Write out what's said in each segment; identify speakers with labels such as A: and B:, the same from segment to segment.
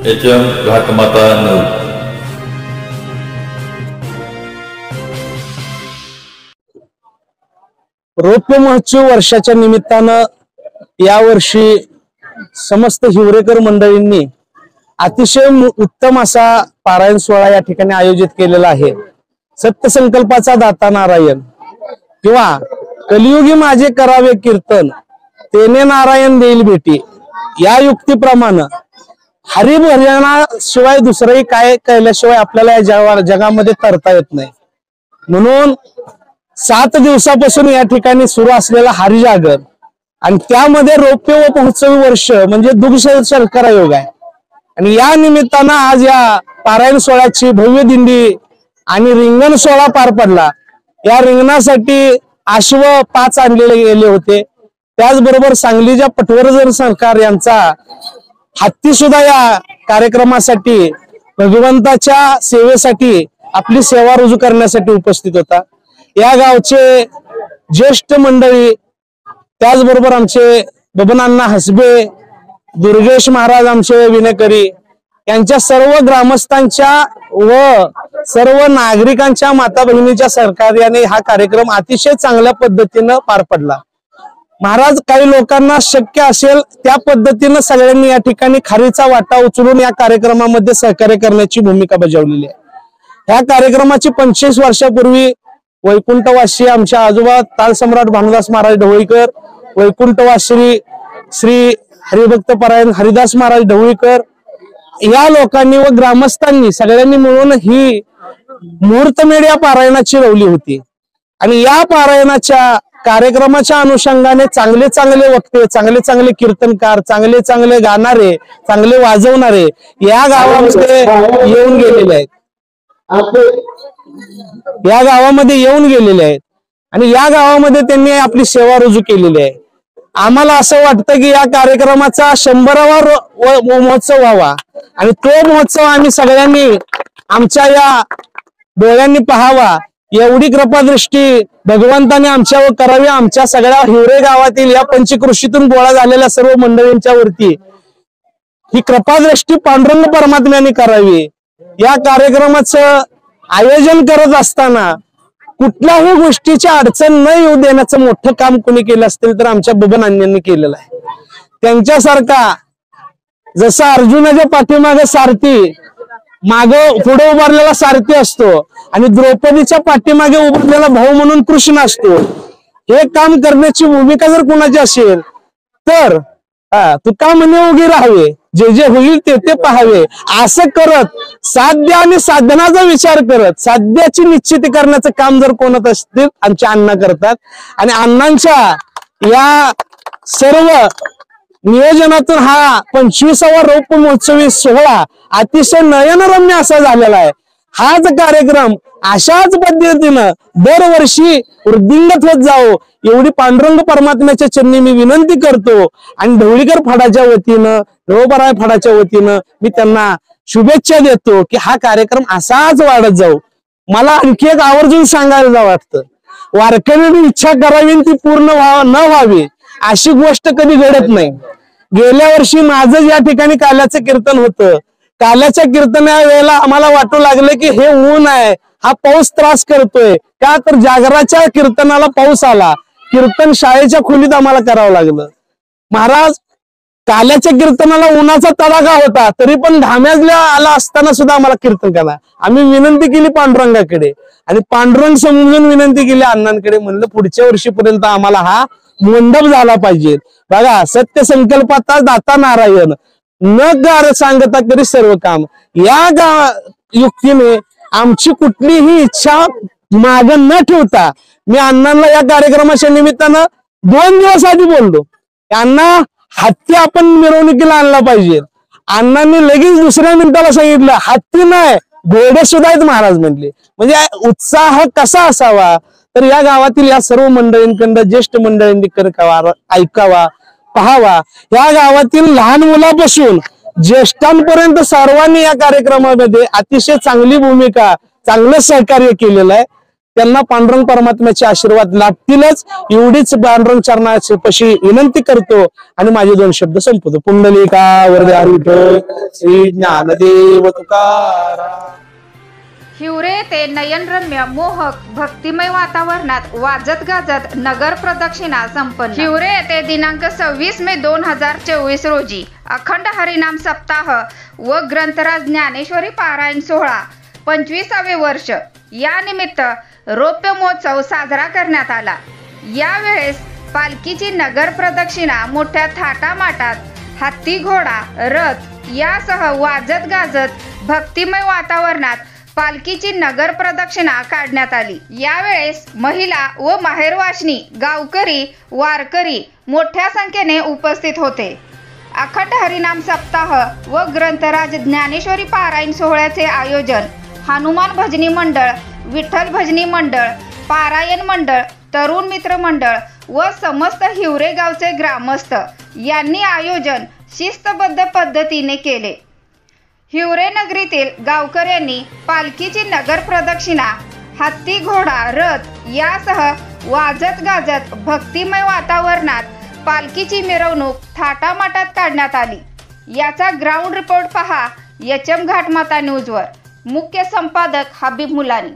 A: HM घाटमाता news.
B: रौप्य महोत्सव वर्षाच्या निमित्तानं यावर्षी समस्त हिवरेकर मंडळींनी अतिशय उत्तम असा पारायण सोहळा या ठिकाणी आयोजित केलेला आहे। सत्यसंकल्पाचा दाता नारायण किंवा कलियुगी माझे करावे कीर्तन तेने नारायण देईल भेटी या युक्तीप्रमाणे हरिभजना शिवाय दुसरंही काय केल्याशिवाय आपल्याला या जगामध्ये तरता येत नाही। म्हणून 7 दिवसापासून या ठिकाणी सुरू असलेला हरिजागर आणि त्यामध्ये रौप्य व महोत्सवी वर्ष म्हणजे दुग्ध शर्करा योग आहे आणि या निमित्तानं आज या पारायण सोहळ्याची भव्य दिंडी आणि रिंगण सोहळा पार पडला। या रिंगणासाठी अश्व 5 आणलेले गेले होते। त्याचबरोबर सांगलीच्या पटवर्धन सरकार यांचा हत्ती सुद्धा या कार्यक्रमासाठी भगवंताच्या सेवेसाठी आपली सेवा रुजू करण्यासाठी उपस्थित होता। या गावचे ज्येष्ठ मंडळी त्याचबरोबर आमचे बबनांना हसबे दुर्गेश महाराज आमचे विनेकरी यांच्या सर्व ग्रामस्थांच्या व सर्व नागरिकांच्या माता बहिणीच्या सहकार्याने हा कार्यक्रम अतिशय चांगल्या पद्धतीने पार पडला। महाराज काही लोकांना शक्य असेल त्या पद्धतीने सगळ्यांनी या ठिकाणी खारीचा वाटा उचलून या कार्यक्रमामध्ये सहकार्य करण्याची भूमिका बजावलेली आहे। या कार्यक्रमाची 25 वर्षापूर्वी वैकुंठवासी आमचे आजोबा तालसम्राट भानुदास महाराज ढवळीकर, वैकुंठवासी श्री हरिभक्त परायण हरिदास महाराज ढवळीकर या लोकांनी व ग्रामस्थांनी सगळ्यांनी मिळून ही मुहूर्तमेढ या पारायणाची रवली होती आणि या पारायणाच्या कार्यक्रमाच्या अनुषंगाने चांगले चांगले वक्ते, चांगले चांगले कीर्तनकार, चांगले चांगले गाणारे, चांगले वाजवणारे या गावामध्ये येऊन गेलेले आहेत। या गावामध्ये येऊन गेलेले आहेत आणि या गावामध्ये त्यांनी आपली सेवा रुजू केलेली आहे। आम्हाला असं वाटतं की या कार्यक्रमाचा 100वा महोत्सव व्हावा आणि तो महोत्सव आम्ही सगळ्यांनी आमच्या या डोळ्यांनी पाहावा एवढी कृपादृष्टी भगवंताने आमच्यावर करावी। आमच्या सगळ्या हिवरे गावातील या पंचकृषीतून गोळा झालेल्या सर्व मंडळींच्या वरती ही कृपादृष्टी पांडुरंग परमात्म्याने करावी। या कार्यक्रमाचं आयोजन करत असताना कुठल्याही गोष्टीची अडचण न येऊ देण्याचं मोठं काम कोणी केलं असतील तर आमच्या बबनांनी केलेलं आहे। त्यांच्यासारखा जसा अर्जुनाच्या पाठीमागे सारथी माग पुढे उभारलेला सारथी असतो आणि द्रौपदीच्या पाठीमागे उभारलेला भाऊ म्हणून कृष्ण असतो, हे काम करण्याची भूमिका जर कोणाची असेल तर तू का म्हणे उगी राहावे, जे जे होईल ते ते पाहावे असं करत साध्य आणि साधनाचा विचार करत साध्याची निश्चिती करण्याचं काम जर कोणत असतील आमचे अण्णा करतात आणि अण्णांच्या या सर्व नियोजनातून हा 25वा रौप्य महोत्सवी सोहळा अतिशय नयनरम्य असा झालेला आहे। हाच कार्यक्रम अशाच पद्धतीनं दरवर्षी वृद्धिंगत होत जावो एवढी पांडुरंग परमात्म्याच्या चरणी मी विनंती करतो आणि ढवळीकर फडाच्या वतीनं ढवळबराय फडाच्या वतीनं मी त्यांना शुभेच्छा देतो की हा कार्यक्रम असाच वाढत जाऊ। मला आणखी एक आवर्जून सांगायला वाटतं, वारकऱ्यांनी इच्छा करावी ती पूर्ण न व्हावी अशी गोष्ट कधी घडत नाही। गेल्या वर्षी माझं या ठिकाणी काल्याचं कीर्तन होतं। काल्याच्या कीर्तना वेळेला आम्हाला वाटू लागलं की हे ऊन आहे, हा पाऊस त्रास करतोय का, तर जागराच्या कीर्तनाला पाऊस आला, कीर्तन शाळेच्या खोलीत आम्हाला करावं लागलं। महाराज काल्याच्या कीर्तनाला उन्हाचा तडाखा होता तरी पण धाम्याजल्या आला असताना सुद्धा आम्हाला कीर्तन करा। आम्ही विनंती केली पांडुरंगाकडे आणि पांडुरंग समजून विनंती केली अण्णांकडे, म्हणलं पुढच्या वर्षीपर्यंत आम्हाला हा मंडप झाला पाहिजे। बघा सत्यसंकल्पाचा दाता नारायण न कार सांगता तरी सर्व काम या युक्तीने आमची कुठलीही इच्छा माग न ठेवता मी अण्णांना या कार्यक्रमाच्या निमित्तानं 2 दिवस आधी बोललो, अण्णा हत्ती आपण मिरवणुकीला आणला पाहिजे। अण्णांनी लगेच दुसऱ्या मिनिटाला सांगितलं हत्ती नाही घोडे सुद्धा आहेत महाराज म्हणले। म्हणजे उत्साह कसा असावा तर या गावातील या सर्व मंडळींकडे ज्येष्ठ मंडळींनी ऐकावा पाहावा। या गावातील लहान मुलापासून ज्येष्ठांपर्यंत सर्वांनी या कार्यक्रमामध्ये अतिशय चांगली भूमिका चांगलं सहकार्य केलेलं आहे। त्यांना पांडुरंग परमात्म्याचे आशीर्वाद लाभतीलच एवढीच पांडुरंग चरणाची पशी विनंती करतो आणि माझे 2 शब्द संपवतो. पुंडलिका वरदे विठ्ठल श्री ज्ञानदेव तुकाराम.
C: हिवरे ते नयनरम्य मोहक भक्तिमय वातावरणात वाजत गाजत नगर प्रदक्षिणा संपन्न. हिवरे येथे दिनांक 26 मे 2024 रोजी अखंड हरिनाम सप्ताह व ग्रंथराज ज्ञानेश्वरी पारायण सोहळा 25वे वर्ष या निमित्त रौप्य महोत्सव साजरा करण्यात आला. यावेळेस पालखीची नगर प्रदक्षिणा मोठ्या थाटामाटात हत्ती घोडा रथ यासह वाजत गाजत भक्तिमय वातावरणात पालखीची नगर प्रदक्षिणा काढण्यात आली. यावेळेस महिला व माहेरवाशिणी गावकरी वारकरी मोठ्या संख्येने उपस्थित होते. अखंड हरिनाम सप्ताह व ग्रंथराज ज्ञानेश्वरी पारायण सोहळ्याचे आयोजन हनुमान भजनी मंडळ, विठ्ठल भजनी मंडळ, पारायण मंडळ, तरुण मित्र मंडळ व समस्त हिवरे गावचे ग्रामस्थ यांनी आयोजन शिस्तबद्ध पद्धतीने केले. हिवरे नगरीतील गावकऱ्यांनी पालखीची नगर प्रदक्षिणा हत्ती घोडा रथ यासह वाजत गाजत भक्तिमय वातावरणात पालखीची मिरवणूक थाटामाटात काढण्यात आली. याचा ग्राउंड रिपोर्ट पहा एचएम घाटमाता न्यूजवर. मुख्य संपादक हबीब मुलानी.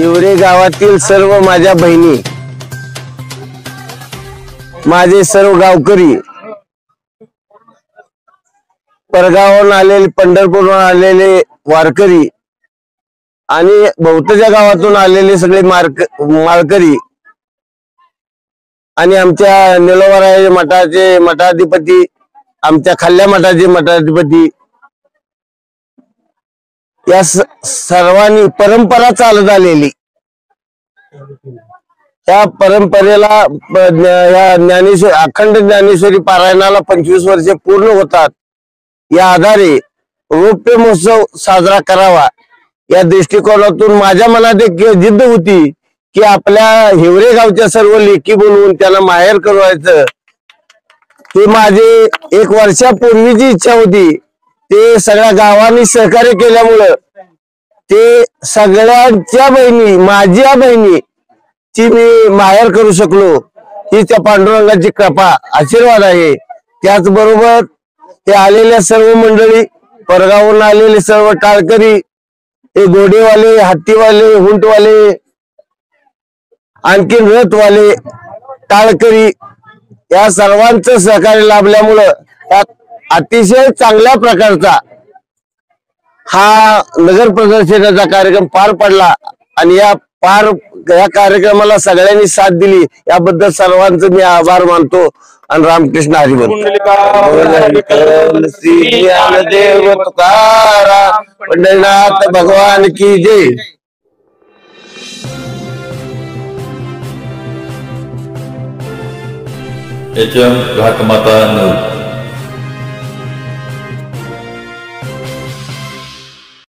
D: हिवरे गावातील सर्व माझ्या बहिणी, माझे सर्व गावकरी, परगावून आलेले, पंढरपूरहून आलेले वारकरी आणि बहुतेक गावातून आलेले सगळे माळकरी आणि आमच्या निलोवाराय मठाचे मठाधिपती, आमच्या खाल्ल्या मठाचे मठाधिपती, या सर्वांनी परंपरा चालत आलेली, त्या परंपरेला या ज्ञानेश्वरी अखंड ज्ञानेश्वरी पारायणाला 25 वर्षे पूर्ण होतात, या आधारे रौप्य महोत्सव साजरा करावा या दृष्टिकोनातून माझ्या मनात एक जिद्द होती की आपल्या हिवरे गावच्या सर्व लेखी बोलवून त्यांना माहेर करवायचं. ही माझी 1 वर्षापूर्वीची इच्छा होती. ते सगळ्या गावांनी सहकार्य केल्यामुळं ते सगळ्यांच्या बहिणी, माझ्या बहिणी ची मी माहेर करू शकलो. ही त्या पांडुरंगाची कृपा, आशीर्वाद आहे. त्याचबरोबर ते आलेल्या सर्व मंडळी, परगावून आलेले सर्व टाळकरी, हे घोडेवाले, हत्तीवाले, हुंटवाले, आणखीन रथवाले, टाळकरी या सर्वांचं सहकार्य लाभल्यामुळं त्यात अतिशय चांगल्या प्रकारचा हा नगर प्रदर्शनाचा कार्यक्रम पार पडला आणि या कार्यक्रमाला सगळ्यांनी साथ दिली याबद्दल सर्वांचं मी आभार मानतो आणि रामकृष्ण हरी बोल. श्री ज्ञानदेव तुकाराम पंढरीनाथ भगवान की जय.
A: HM घाटमाता 9.